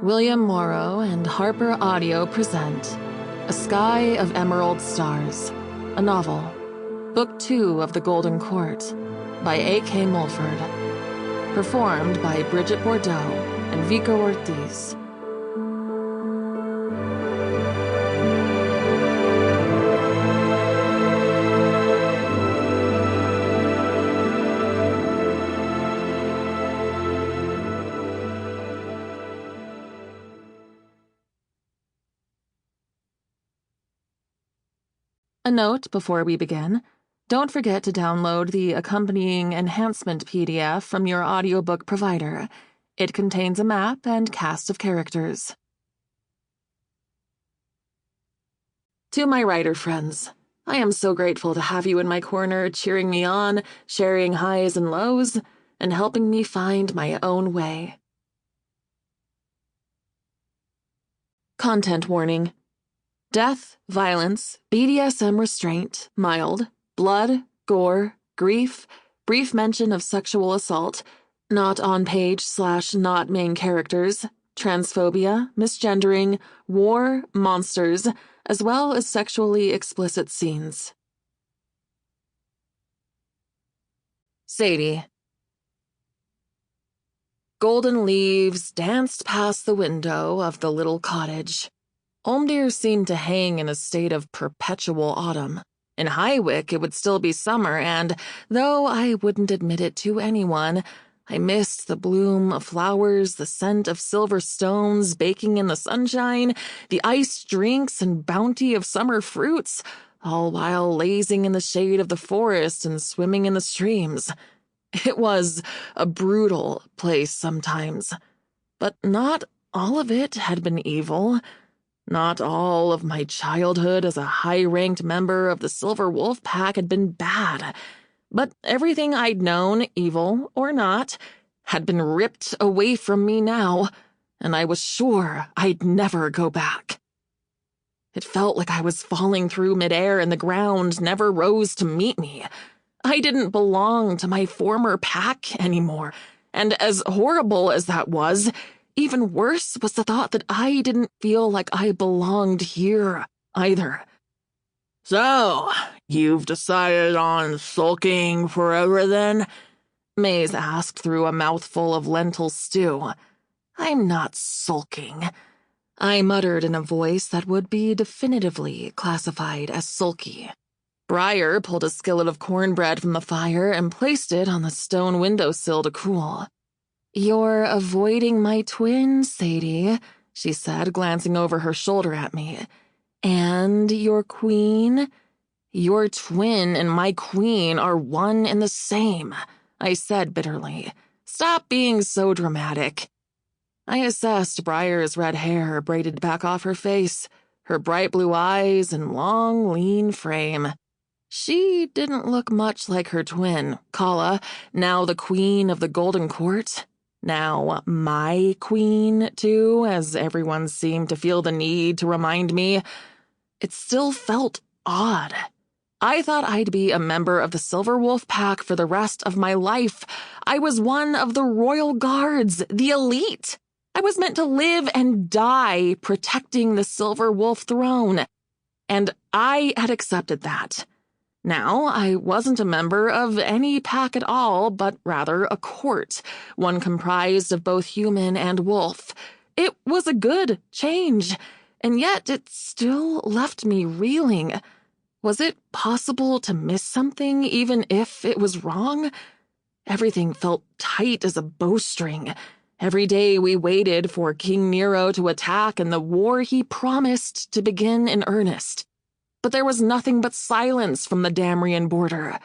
William Morrow and HarperAudio present A Sky of Emerald Stars, a novel, Book 2 of The Golden Court, by A.K. Mulford, performed by Bridget Bordeaux and Vico Ortiz. A note before we begin. Don't forget to download the accompanying enhancement PDF from your audiobook provider. It contains a map and cast of characters. To my writer friends, I am so grateful to have you in my corner, cheering me on, sharing highs and lows, and helping me find my own way. Content warning. Death, violence, BDSM restraint, mild, blood, gore, grief, brief mention of sexual assault, not on page / not main characters, transphobia, misgendering, war, monsters, as well as sexually explicit scenes. Sadie. Golden leaves danced past the window of the little cottage. Olmdir seemed to hang in a state of perpetual autumn. In Highwick, it would still be summer, and, though I wouldn't admit it to anyone, I missed the bloom of flowers, the scent of silver stones baking in the sunshine, the iced drinks and bounty of summer fruits, all while lazing in the shade of the forest and swimming in the streams. It was a brutal place sometimes, but not all of it had been evil. Not all of my childhood as a high-ranked member of the Silver Wolf Pack had been bad, but everything I'd known, evil or not, had been ripped away from me now, and I was sure I'd never go back. It felt like I was falling through midair and the ground never rose to meet me. I didn't belong to my former pack anymore, and as horrible as that was, even worse was the thought that I didn't feel like I belonged here, either. "So, you've decided on sulking forever, then?" Maze asked through a mouthful of lentil stew. "I'm not sulking," I muttered in a voice that would be definitively classified as sulky. Briar pulled a skillet of cornbread from the fire and placed it on the stone windowsill to cool. "You're avoiding my twin, Sadie," she said, glancing over her shoulder at me. "And your queen?" "Your twin and my queen are one and the same," I said bitterly. "Stop being so dramatic." I assessed Briar's red hair braided back off her face, her bright blue eyes and long, lean frame. She didn't look much like her twin, Calla, now the queen of the Golden Court. Now, my queen, too, as everyone seemed to feel the need to remind me. It still felt odd. I thought I'd be a member of the Silver Wolf Pack for the rest of my life. I was one of the Royal Guards, the elite. I was meant to live and die protecting the Silver Wolf throne. And I had accepted that. Now, I wasn't a member of any pack at all, but rather a court, one comprised of both human and wolf. It was a good change, and yet it still left me reeling. Was it possible to miss something, even if it was wrong? Everything felt tight as a bowstring. Every day we waited for King Nero to attack and the war he promised to begin in earnest. But there was nothing but silence from the Damrian border.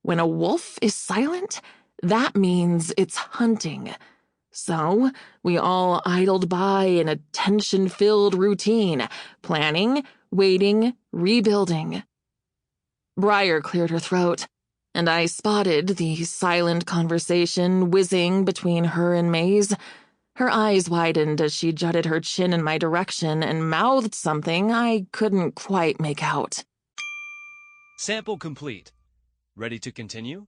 When a wolf is silent, that means it's hunting. So we all idled by in a tension-filled routine, planning, waiting, rebuilding. Briar cleared her throat, and I spotted the silent conversation whizzing between her and Maze. Her eyes widened as she jutted her chin in my direction and mouthed something I couldn't quite make out. Sample complete. Ready to continue?